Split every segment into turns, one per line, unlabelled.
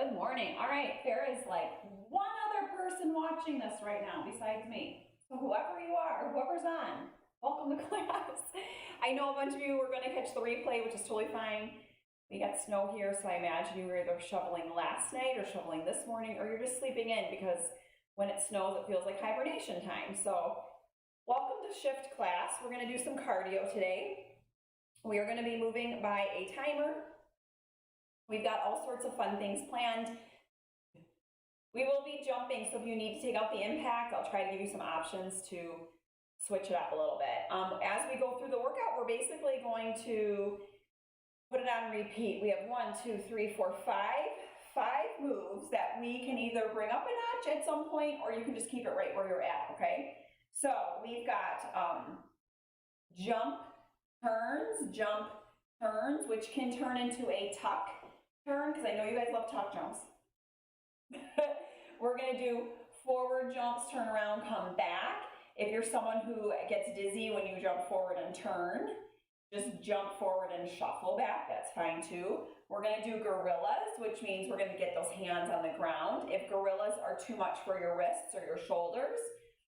Good morning. All right, there is like one other person watching this right now besides me. So whoever you are, whoever's on, welcome to class. I know a bunch of you were going to catch the replay, which is totally fine. We got snow here, so I imagine you were either shoveling last night or shoveling this morning, or you're just sleeping in because when it snows, it feels like hibernation time. So welcome to shift class. We're going to do some cardio today. We are going to be moving by a timer. We've got all sorts of fun things planned. We will be jumping, so if you need to take out the impact, I'll try to give you some options to switch it up a little bit. As we go through the workout, we're basically going to put it on repeat. We have 1, 2, 3, 4, 5 moves that we can either bring up a notch at some point, or you can just keep it right where you're at, okay? So we've got jump, turns, which can turn into a tuck turn, because I know you guys love tuck jumps. We're going to do forward jumps, turn around, come back. If you're someone who gets dizzy when you jump forward and turn, just jump forward and shuffle back, that's fine too. We're going to do gorillas, which means we're going to get those hands on the ground. If gorillas are too much for your wrists or your shoulders,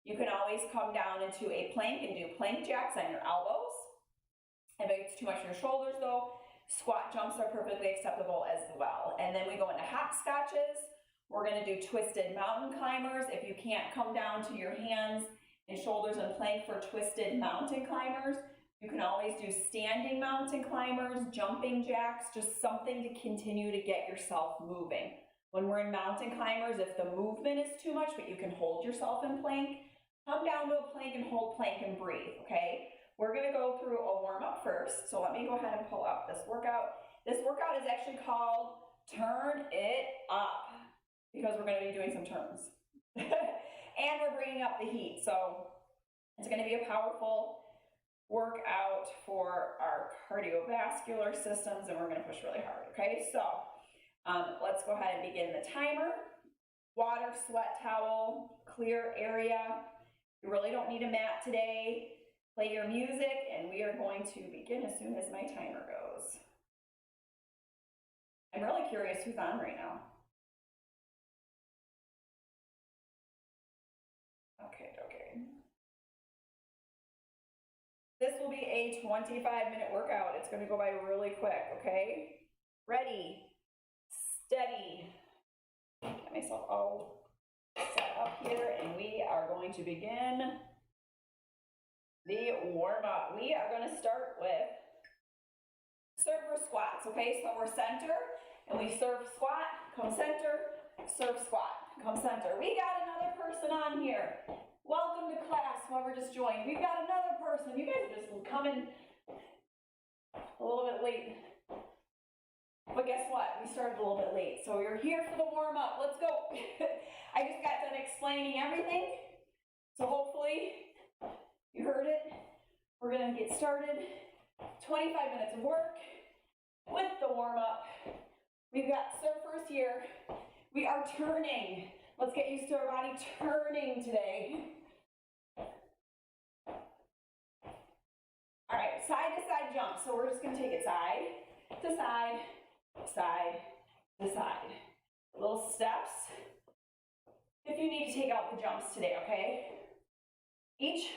you can always come down into a plank and do plank jacks on your elbows. If it's too much for your shoulders though, squat jumps are perfectly acceptable as well. And then we go into hopscotches. We're going to do twisted mountain climbers. If you can't come down to your hands and shoulders and plank for twisted mountain climbers, you can always do standing mountain climbers, jumping jacks, just something to continue to get yourself moving. When we're in mountain climbers, if the movement is too much, but you can hold yourself in plank, come down to a plank and hold plank and breathe, okay? We're going to go through a warm-up first, so let me go ahead and pull up this workout. This workout is actually called Turn It Up, because we're going to be doing some turns. And we're bringing up the heat, so it's going to be a powerful workout for our cardiovascular systems, and we're going to push really hard, okay? So let's go ahead and begin the timer. Water, sweat towel, clear area. You really don't need a mat today. Play your music, and we are going to begin as soon as my timer goes. I'm really curious who's on right now. Okay. This will be a 25-minute workout. It's going to go by really quick, okay? Ready, steady. Get myself all set up here, and we are going to begin the warm-up. We are going to start with surfer squats, okay? So we're center, and we surf squat, come center, surf squat, come center. We got another person on here. Welcome to class, whoever just joined. We've got another person. You guys are just coming a little bit late. But guess what? We started a little bit late. So you're here for the warm-up. Let's go. I just got done explaining everything. So hopefully you heard it. We're going to get started. 25 minutes of work with the warm-up. We've got surfers here. We are turning. Let's get used to our body turning today. All right, side-to-side jump. So we're just going to take it side to side, side to side. Little steps. If you need to take out the jumps today, okay? Each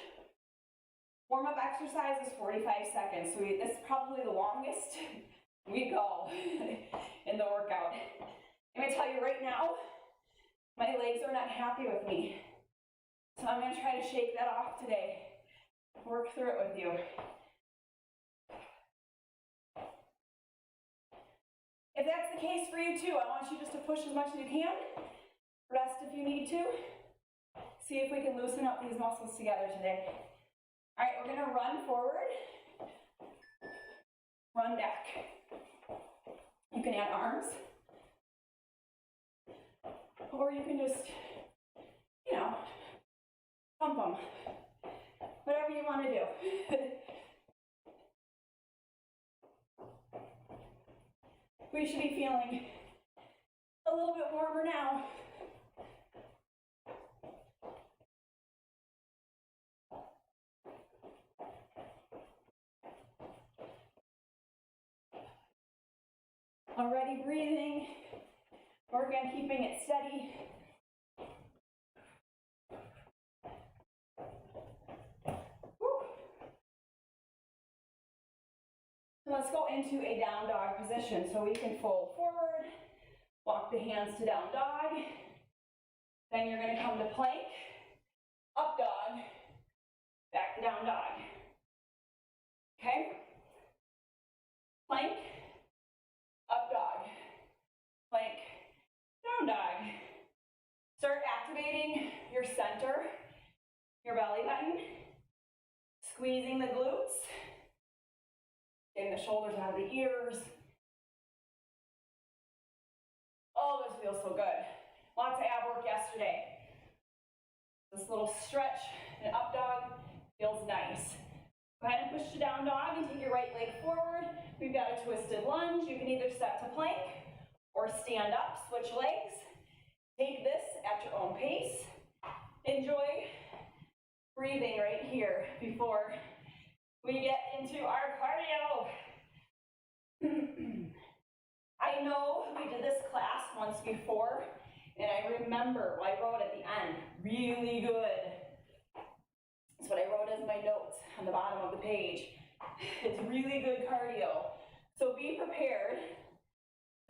warm-up exercise is 45 seconds, so this is probably the longest we go in the workout. I'm going to tell you right now, my legs are not happy with me, so I'm going to try to shake that off today, work through it with you. If that's the case for you too, I want you just to push as much as you can, rest if you need to, see if we can loosen up these muscles together today. All right, we're gonna run forward, run back. You can add arms, or you can just, pump them. Whatever you wanna do. We should be feeling a little bit warmer now. Already breathing. Work on keeping it steady. Woo. Let's go into a down dog position. So we can fold forward, walk the hands to down dog. Then you're going to come to plank, up dog, back to down dog. Okay? Plank, up dog, plank, down dog. Start activating your center, your belly button, squeezing the glutes, getting the shoulders out of the ears. Oh, this feels so good. Lots of ab work yesterday. This little stretch and up dog feels nice. Go ahead and push to down dog and take your right leg forward. We've got a twisted lunge. You can either step to plank or stand up, switch legs. Take this at your own pace. Enjoy breathing right here before we get into our cardio. I know we did this class once before, and I remember what I wrote at the end, really good. That's what I wrote as my notes on the bottom of the page. It's really good cardio. So be prepared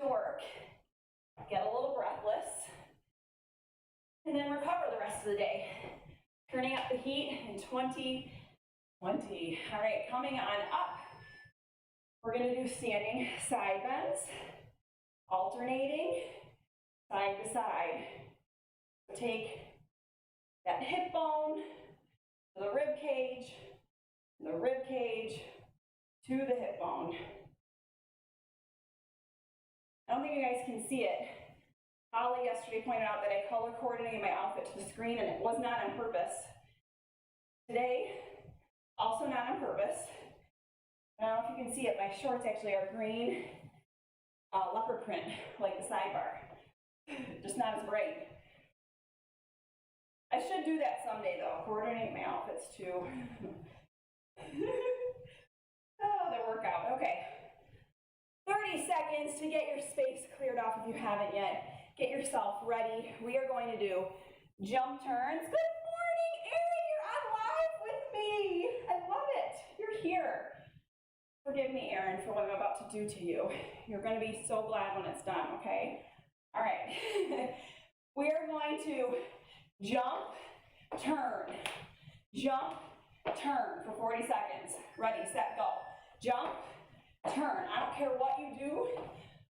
to work, get a little breathless, and then recover the rest of the day. Turning up the heat in 20, 20. All right, coming on up. We're gonna do standing side bends, alternating side to side. Take that hip bone to the rib cage, the rib cage to the hip bone. I don't think you guys can see it. Holly yesterday pointed out that I color coordinated my outfit to the screen and it was not on purpose. Today, also not on purpose. I don't know if you can see it, my shorts actually are green leopard print, like the sidebar. Just not as bright. I should do that someday though, coordinate my outfits too. Oh, the workout, okay. 30 seconds to get your space cleared off if you haven't yet. Get yourself ready. We are going to do jump turns. Good morning, Erin, you're on live with me. I love it, you're here. Forgive me, Erin, for what I'm about to do to you. You're gonna be so glad when it's done, okay? All right, we are going to jump, turn for 40 seconds. Ready, set, go. Jump, turn. I don't care what you do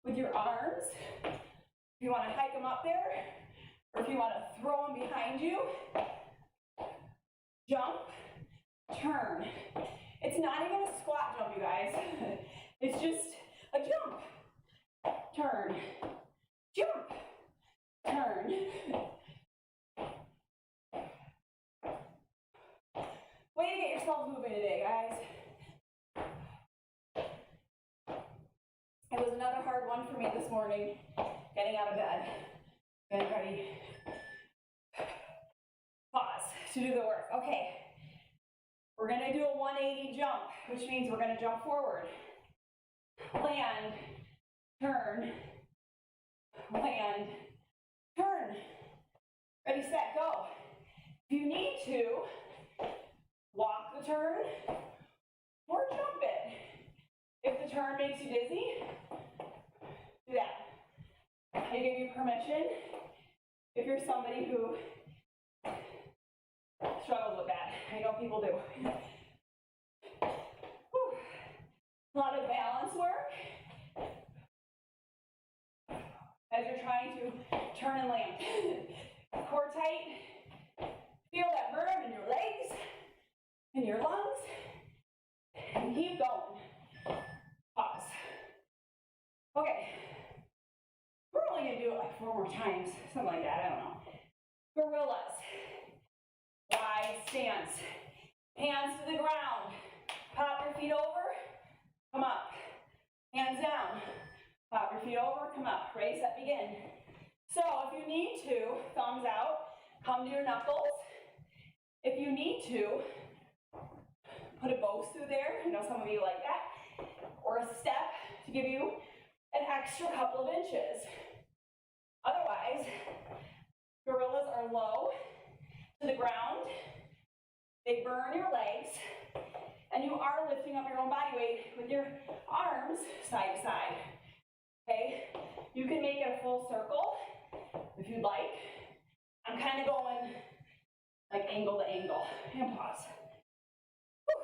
with your arms. If you want to hike them up there, or if you want to throw them behind you. Jump, turn. It's not even a squat jump, you guys. It's just a jump, turn, jump, turn. Way to get yourself moving today, guys. It was another hard one for me this morning, getting out of bed. Getting ready. Pause to do the work. Okay. We're gonna do a 180 jump, which means we're gonna jump forward. Land, turn, land, turn. Ready, set, go. If you need to, walk the turn or jump it. If the turn makes you dizzy, do that. I give you permission. If you're somebody who struggles with that, I know people do. Whew. A lot of balance work as you're trying to turn and land. Core tight. Feel that burn in your legs, in your lungs, and keep going. Pause. Okay. We're only gonna do it like 4 more times, something like that, I don't know. Gorillas. Wide stance. Hands to the ground. Pop your feet over, come up. Hands down. Pop your feet over, come up. Ready, set, begin. So if you need to, thumbs out, come to your knuckles. If you need to, put a bow through there. I know some of you like that. Or a step to give you an extra couple of inches. are low to the ground. They burn your legs, and you are lifting up your own body weight with your arms side to side. Okay? You can make it a full circle if you'd like. I'm kind of going like angle to angle. And pause. Whew.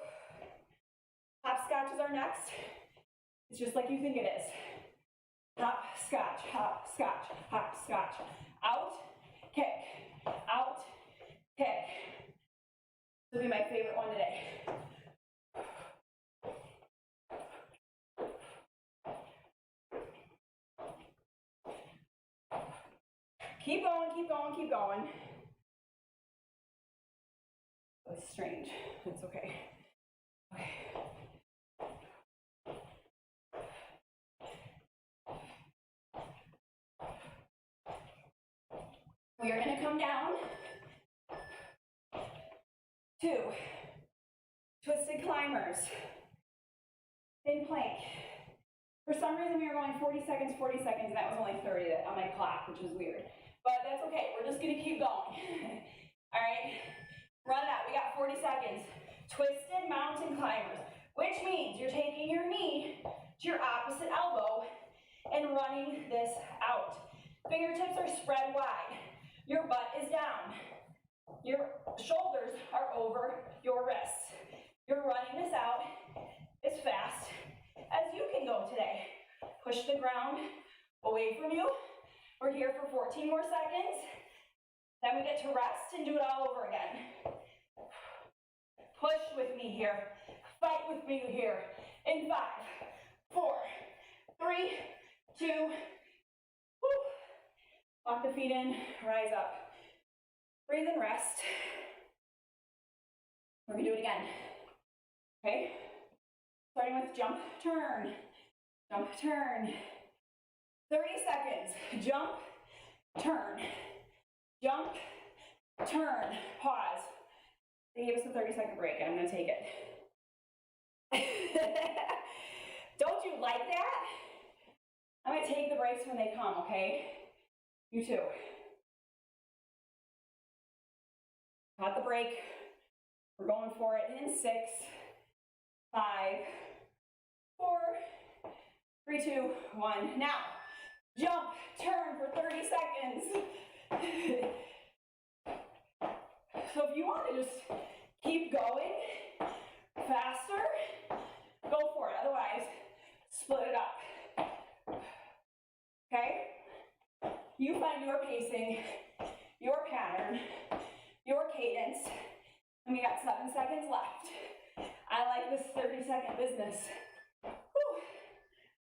Hopscotches are next. It's just like you think it is. Hopscotch, hopscotch, hopscotch. Out, kick, out, kick. This will be my favorite one today. Keep going, keep going, keep going. It's strange. It's okay. Okay. We are going to come down to twisted climbers in plank. For some reason we were going 40 seconds, and that was only 30 on my clock, which is weird. But that's okay, we're just gonna keep going. All right, run it out, we got 40 seconds. Twisted mountain climbers, which means you're taking your knee to your opposite elbow and running this out. Fingertips are spread wide. Your butt is down. Your shoulders are over your wrists. You're running this out as fast as you can go today. Push the ground away from you. We're here for 14 more seconds. Then we get to rest and do it all over again. Push with me here. Fight with me here. In 5, 4, 3, 2, woo. Lock the feet in, rise up. Breathe and rest. We're gonna do it again. Okay? Starting with jump, turn, jump, turn. 30 seconds, jump, turn, jump, turn, pause. They gave us a 30-second break, and I'm gonna take it. Don't you like that? I'm gonna take the breaks when they come, okay? You too. Got the break. We're going for it in 6, 5, 4, 3, 2, 1. Now, jump, turn for 30 seconds. So if you want to just keep going faster, go for it. Otherwise, split it up. Okay? You find your pacing, your pattern, your cadence, and we got 7 seconds left. I like this 30-second business. Whew.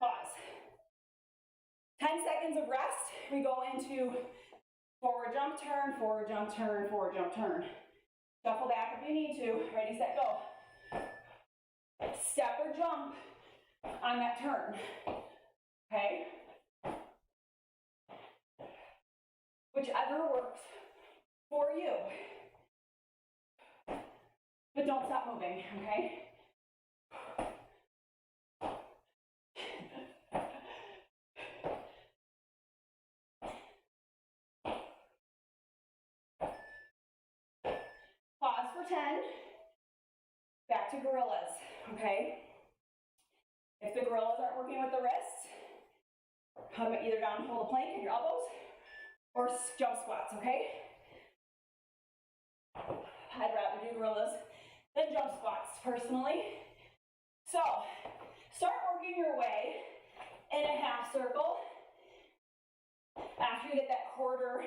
Pause. 10 seconds of rest. We go into forward jump, turn, forward jump, turn, forward jump, turn. Shuffle back if you need to. Ready, set, go. Step or jump on that turn. Okay? Whichever works for you. But don't stop moving, okay? Pause for 10. Back to gorillas, okay? If the gorillas aren't working with the wrists, come either down, hold a plank in your elbows, or jump squats, okay? I'd rather do gorillas than jump squats, personally. So, start working your way in a half circle. After you get that quarter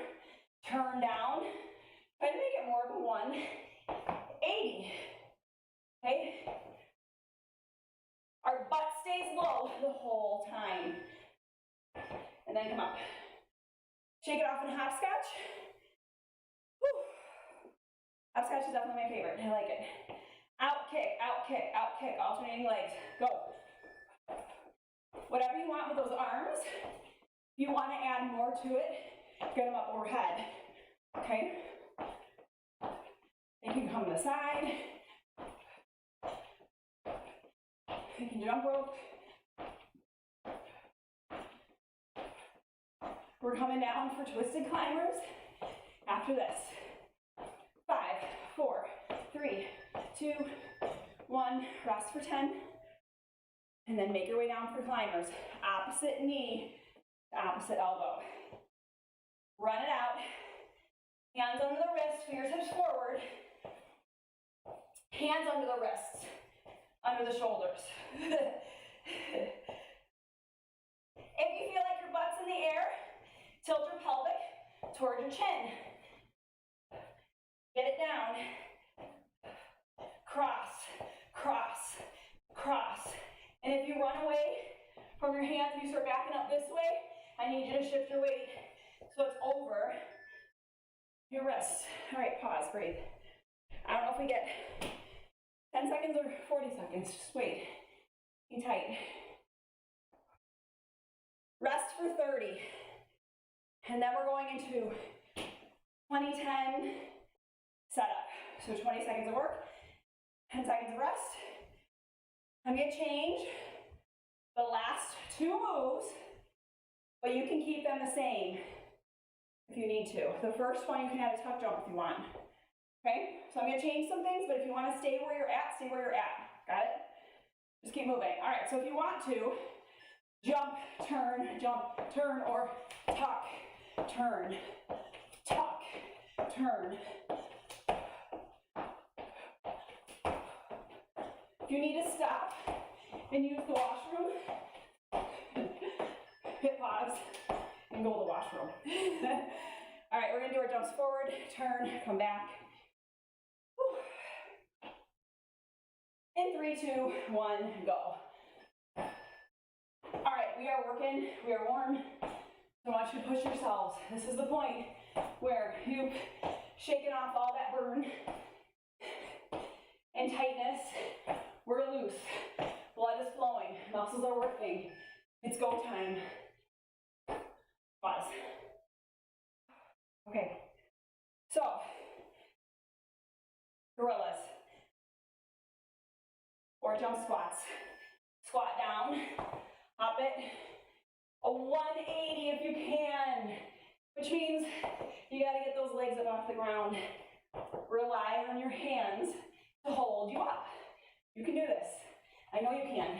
turn down, try to make it more of a 180, okay? Our butt stays low the whole time. And then come up. Shake it off in hopscotch. Whew. Hopscotch is definitely my favorite. I like it. Out kick, out kick, out kick, alternating legs. Go. Whatever you want with those arms. If you want to add more to it, get them up overhead. Okay? You can come to the side. You can jump rope. We're coming down for twisted climbers After this, 5, 4, 3, 2, 1, rest for 10, and then make your way down for climbers. Opposite knee to opposite elbow. Run it out. Hands under the wrists, fingertips forward. Hands under the wrists, under the shoulders. If you feel like your butt's in the air, tilt your pelvic toward your chin. Get it down. Cross, cross, cross. And if you run away from your hands and you start backing up this way, I need you to shift your weight so it's over your wrist. All right, pause, breathe. I don't know if we get 10 seconds or 40 seconds, just wait. Be tight. Rest for 30. And then we're going into 20-10 setup. So 20 seconds of work, 10 seconds of rest. I'm gonna change the last 2 moves, but you can keep them the same if you need to. The first one, you can add a tuck jump if you want. Okay, so I'm gonna change some things, but if you wanna stay where you're at, stay where you're at. Got it? Just keep moving. All right, so if you want to, jump, turn, or tuck, turn, tuck, turn. If you need to stop and use the washroom, hit pause and go to the washroom. All right, we're gonna do our jumps forward, turn, come back. In 3, 2, 1, go. All right, we are working, we are warm. I want you to push yourselves. This is the point where you've shaken off all that burn and tightness. We're loose. Blood is flowing. Muscles are working. It's go time. Pause. Okay. So, gorillas. Or jump squats. Squat down. Hop it. A 180 if you can. Which means you gotta get those legs up off the ground. Rely on your hands to hold you up. You can do this. I know you can.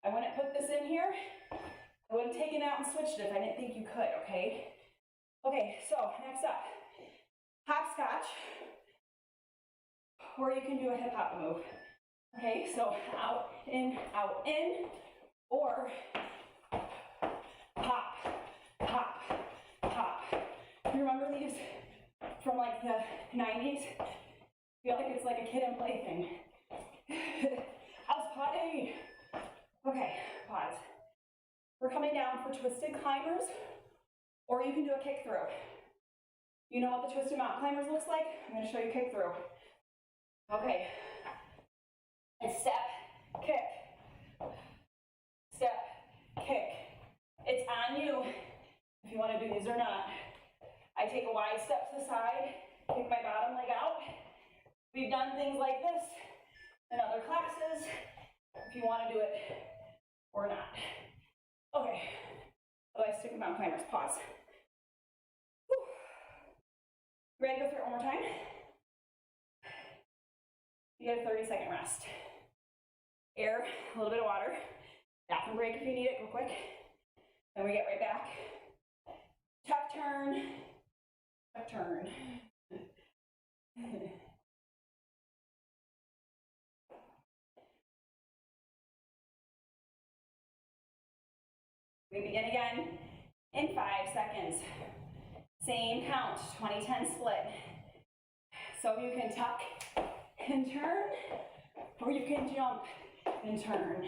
I wouldn't put this in here. I would have taken it out and switched it if I didn't think you could, okay? Okay, so next up, hopscotch, or you can do a hip hop move. Okay, so out, in, or hop, hop, hop. You remember these from like the 90s? I feel like it's like a kid and play thing. House party. Okay, pause. We're coming down for twisted climbers, or you can do a kick through. You know what the twisted mountain climbers looks like? I'm going to show you kick through. Okay. And step, kick. Step, kick. It's on you if you want to do these or not. I take a wide step to the side, kick my bottom leg out. We've done things like this in other classes, if you want to do it or not. Okay, otherwise stick with mountain climbers, pause. Whew. Ready to go through it one more time? You get a 30-second rest. Air, a little bit of water. Bathroom break if you need it, go quick. Then we get right back. Tuck turn, tuck turn. We begin again in 5 seconds. Same count, 20-10 split. So you can tuck and turn, or you can jump and turn.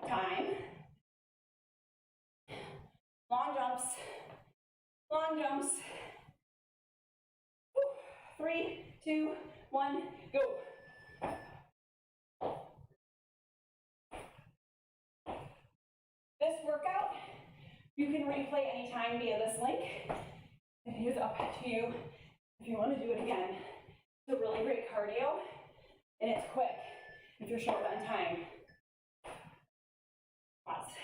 Time. Long jumps. Long jumps. 3, 2, 1, go. This workout, you can replay anytime via this link. It is up to you if you want to do it again. It's a really great cardio, and it's quick if you're short on time. Pause.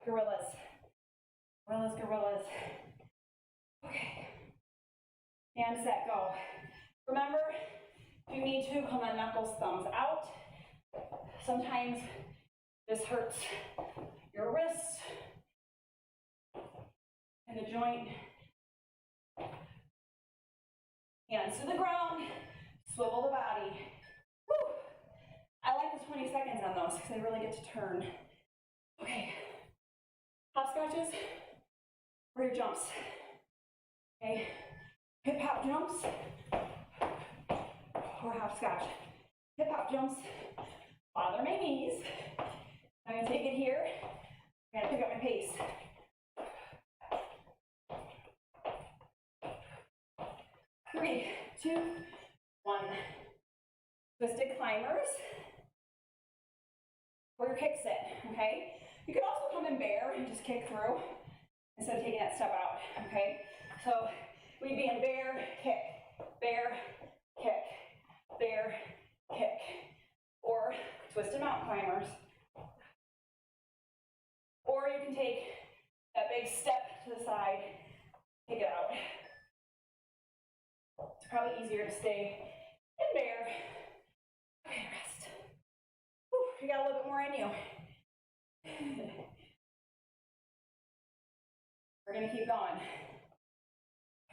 Gorillas. Gorillas, gorillas. Okay. And set, go. Remember, if you need to, come on knuckles, thumbs out. Sometimes this hurts your wrist and the joint. Hands to the ground, swivel the body. Woo. I like the 20 seconds on those because I really get to turn. Okay. Hopscotches or your jumps. Okay. Hip hop jumps or hopscotch. Hip hop jumps. Bother my knees. I'm gonna take it here. I'm gonna pick up my pace. 3, 2, 1. Twisted climbers or your kick sit, okay? You could also come in bear and just kick through instead of taking that step out, okay? So we'd be in bear, kick, bear, kick, bear, kick, or twisted mountain climbers. Or you can take that big step to the side, kick it out. It's probably easier to stay in bear. Okay, rest. Whew, you got a little bit more in you. We're gonna keep going.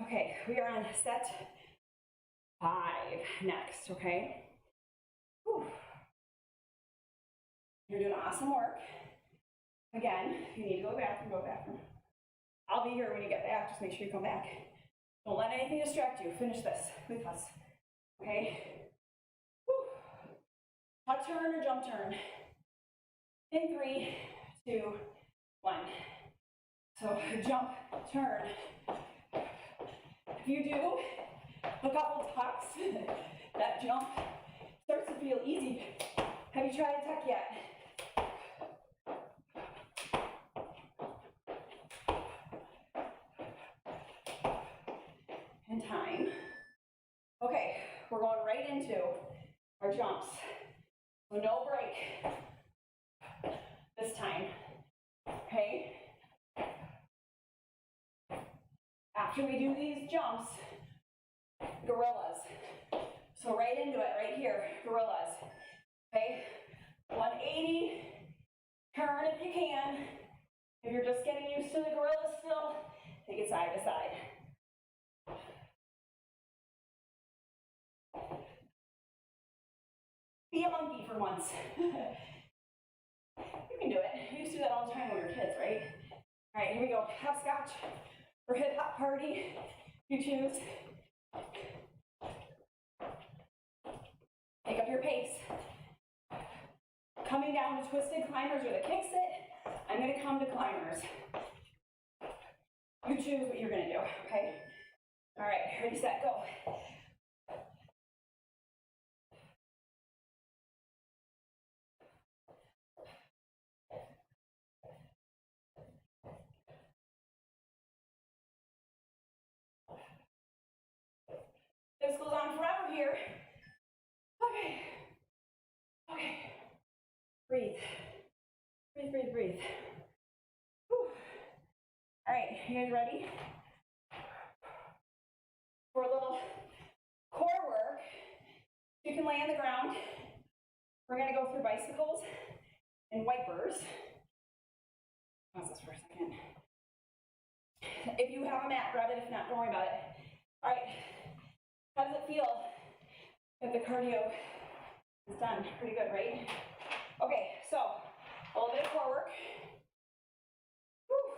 Okay, we are on set 5 next, okay? Whew. You're doing awesome work. Again, if you need to go to the bathroom, go to the bathroom. I'll be here when you get back, just make sure you come back. Don't let anything distract you. Finish this with us, okay? Whew. Tuck turn or jump turn. In 3, 2, 1. So jump, turn. If you do a couple tucks, that jump starts to feel easy. Have you tried a tuck yet? And time. Okay, we're going right into our jumps. So no break this time, okay? After we do these jumps, gorillas. So right into it, right here, gorillas, okay? 180, turn if you can. If you're just getting used to the gorillas still, take it side to side. Be a monkey for once. You can do it. You used to do that all the time when we were kids, right? All right, here we go. Hopscotch or hip hop party. You choose. Take up your pace. Coming down to twisted climbers or the kick sit. I'm going to come to climbers. You choose what you're going to do, okay? All right, ready, set, go. This goes on forever here. Okay. Okay. Breathe. Breathe, breathe, breathe. Whew. All right, you guys ready? For a little core work, you can lay on the ground. We're gonna go through bicycles and wipers. Pause this for a second. If you have a mat, grab it. If not, don't worry about it. All right. How does it feel if the cardio is done? Pretty good, right? Okay, so a little bit of core work. Whew.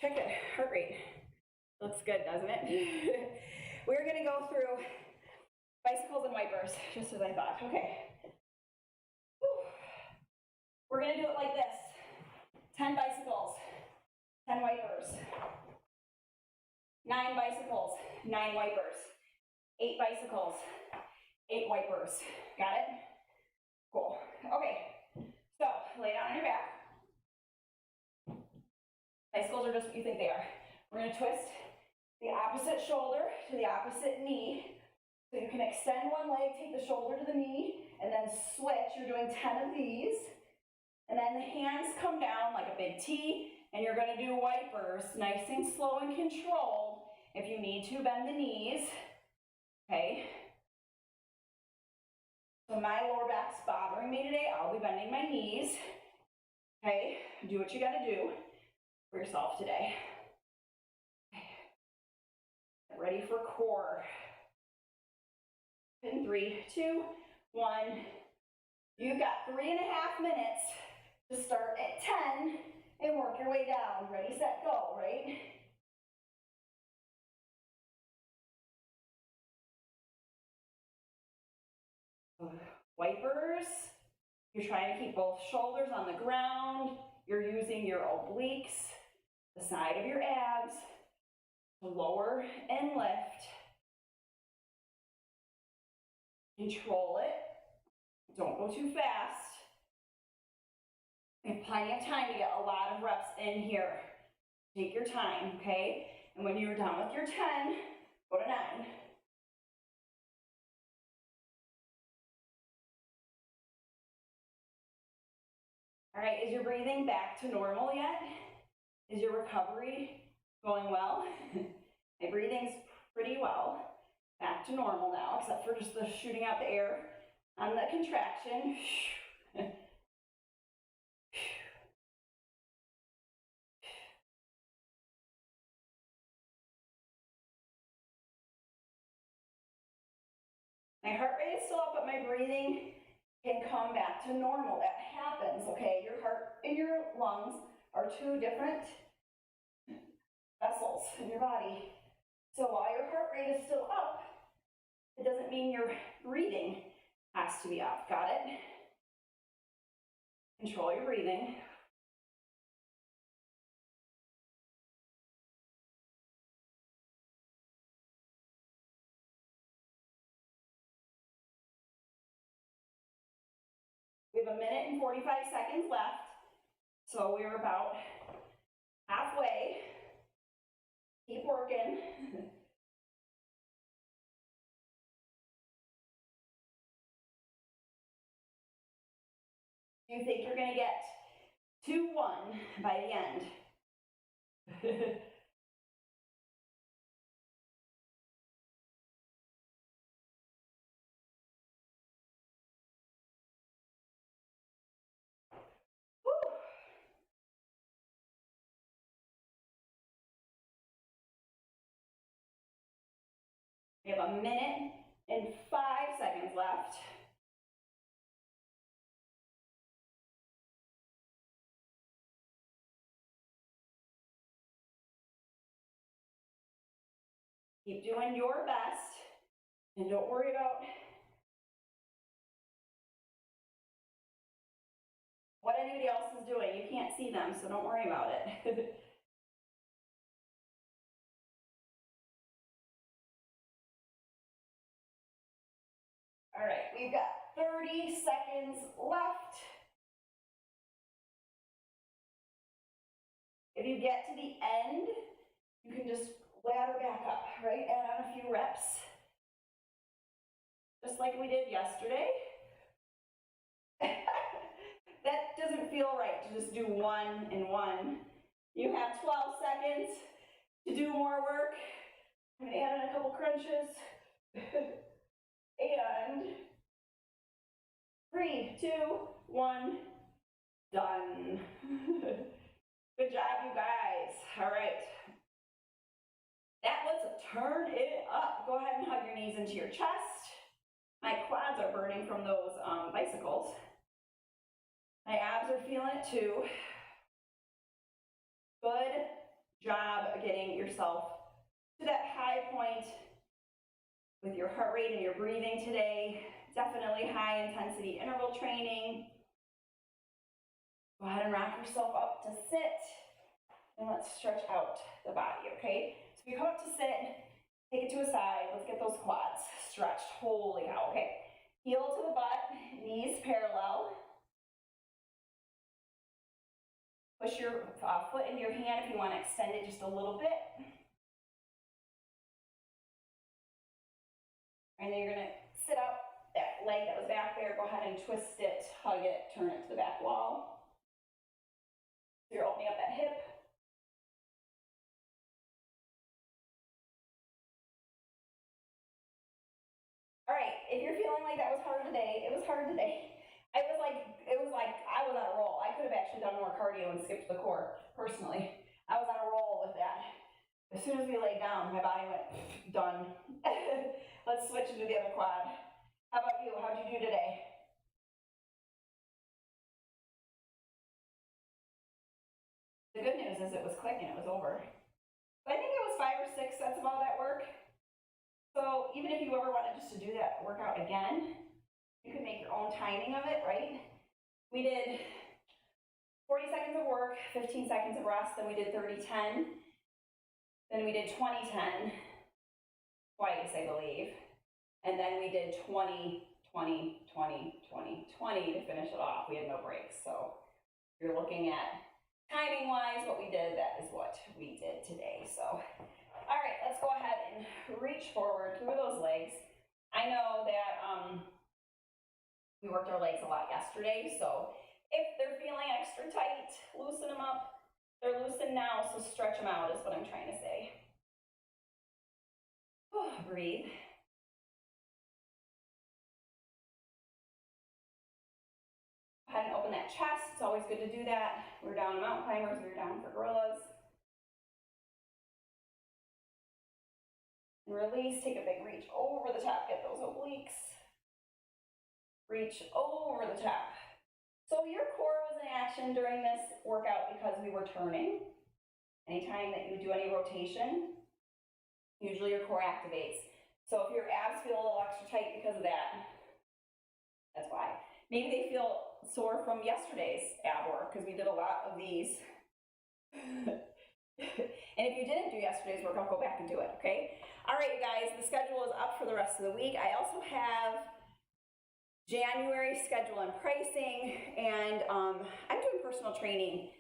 Check it, heart rate. Looks good, doesn't it? We're gonna go through bicycles and wipers, just as I thought. Okay. Whew. We're gonna do it like this. 10 bicycles, 10 wipers. 9 bicycles, 9 wipers. 8 bicycles, 8 wipers. Got it? Cool. Okay, so lay down on your back. Bicycles are just what you think they are. We're gonna twist the opposite shoulder to the opposite knee. So you can extend one leg, take the shoulder to the knee, and then switch. You're doing 10 of these. And then the hands come down like a big T, and you're gonna do wipers, nice and slow and controlled. If you need to, bend the knees, okay? So my lower back's bothering me today, I'll be bending my knees, okay? Do what you gotta do for yourself today. Okay. Get ready for core. In 3, 2, 1. You've got 3.5 minutes to start at 10 and work your way down. Ready, set, go, right? Wipers. You're trying to keep both shoulders on the ground. You're using your obliques, the side of your abs, to lower and lift. Control it. Don't go too fast. You have plenty of time to get a lot of reps in here. Take your time, okay? And when you're done with your 10, go to 9. All right, is your breathing back to normal yet? Is your recovery going well? My breathing's pretty well. Back to normal now, except for just the shooting out the air on the contraction. My heart rate is still up, but my breathing can come back to normal. That happens, okay? Your heart and your lungs are two different vessels in your body. So while your heart rate is still up, it doesn't mean your breathing has to be up. Got it? Control your breathing. We have 1 minute and 45 seconds left. So we're about halfway. Keep working. Do you think you're going to get 2-1 by the end? We have 1 minute and 5 seconds left. Keep doing your best, and don't worry about what anybody else is doing. You can't see them, so don't worry about it. All right, we've got 30 seconds left. If you get to the end, you can just ladder back up, right? Add on a few reps, just like we did yesterday. That doesn't feel right to just do 1 and 1. You have 12 seconds to do more work. I'm gonna add in a couple crunches. And 3, 2, 1, done. Good job, you guys. All right. That was turn it up. Go ahead and hug your knees into your chest. My quads are burning from those bicycles. My abs are feeling it too. Good job getting yourself to that high point with your heart rate and your breathing today. Definitely high intensity interval training. Go ahead and rock yourself up to sit. And let's stretch out the body, okay? So if you come up to sit, take it to a side. Let's get those quads stretched. Holy cow, okay. Heel to the butt, knees parallel. Push your foot into your hand if you want to extend it just a little bit. And then you're gonna sit up, that leg that was back there, go ahead and twist it, hug it, turn it to the back wall. So you're opening up that hip. All right, if you're feeling like that was hard today, it was hard today. It was like I was on a roll. I could have actually done more cardio and skipped the core, personally. I was on a roll with that. As soon as we laid down, my body went, done. Let's switch into the other quad. How about you? How'd you do today? The good news is it was quick and it was over. But I think it was 5 or 6 sets of all that work. So even if you ever wanted just to do that workout again, you can make your own timing of it, right? We did 40 seconds of work, 15 seconds of rest, then we did 30-10. Then we did 20-10 twice, I believe. And then we did 20-20-20-20-20 to finish it off. We had no breaks. So if you're looking at timing-wise what we did, that is what we did today. So, all right, let's go ahead and reach forward through those legs. I know that we worked our legs a lot yesterday, so if they're feeling extra tight, loosen them up. They're loosened now, so stretch them out is what I'm trying to say. Breathe. Go ahead and open that chest. It's always good to do that. We're down mountain climbers, we're down for gorillas. And release, take a big reach over the top, get those obliques. Reach over the top. So your core was in action during this workout because we were turning. Anytime that you do any rotation, usually your core activates. So if your abs feel a little extra tight because of that, that's why. Maybe they feel sore from yesterday's ab work because we did a lot of these. And if you didn't do yesterday's workout, go back and do it, okay? All right, you guys, the schedule is up for the rest of the week. I also have January schedule and pricing, and I'm doing personal training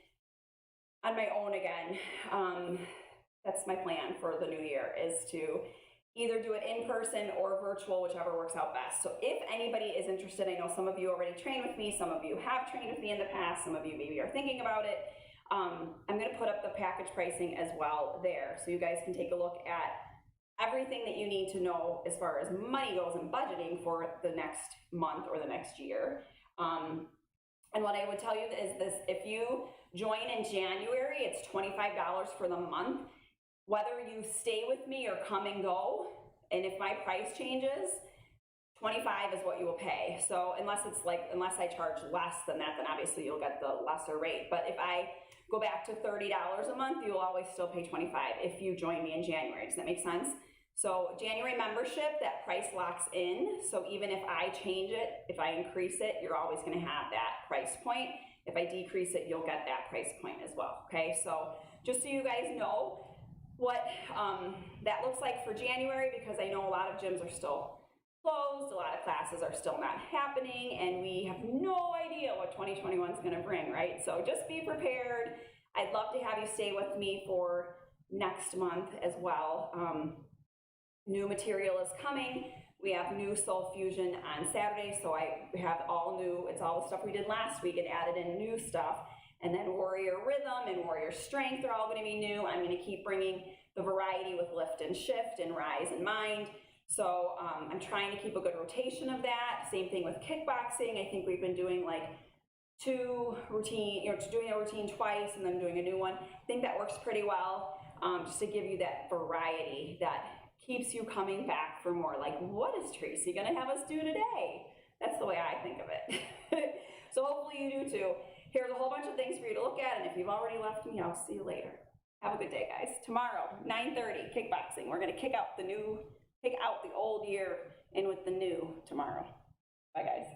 on my own again. That's my plan for the new year, is to either do it in person or virtual, whichever works out best. So if anybody is interested, I know some of you already train with me, some of you have trained with me in the past, some of you maybe are thinking about it. I'm going to put up the package pricing as well there, so you guys can take a look at everything that you need to know as far as money goes and budgeting for the next month or the next year. And what I would tell you is this: if you join in January, it's $25 for the month. Whether you stay with me or come and go, and if my price changes, $25 is what you will pay. So unless I charge less than that, then obviously you'll get the lesser rate. But if I go back to $30 a month, you'll always still pay $25 if you join me in January. Does that make sense? So January membership, that price locks in. So even if I change it, if I increase it, you're always going to have that price point. If I decrease it, you'll get that price point as well. Okay, so just so you guys know what that looks like for January, because I know a lot of gyms are still closed, a lot of classes are still not happening, and we have no idea what 2021 is going to bring, right? So just be prepared. I'd love to have you stay with me for next month as well. New material is coming. We have new Soul Fusion on Saturday, so I have all new, it's all the stuff we did last week and added in new stuff. And then Warrior Rhythm and Warrior Strength are all going to be new. I'm going to keep bringing the variety with Lift and Shift and Rise and Mind. So I'm trying to keep a good rotation of that. Same thing with kickboxing. I think we've been doing like doing a routine twice and then doing a new one. I think that works pretty well, just to give you that variety that keeps you coming back for more. Like, what is Tracy going to have us do today? That's the way I think of it. So hopefully you do too. Here's a whole bunch of things for you to look at, and if you've already left me, I'll see you later. Have a good day, guys. Tomorrow, 9:30, kickboxing. We're going to kick out the old year in with the new tomorrow. Bye, guys.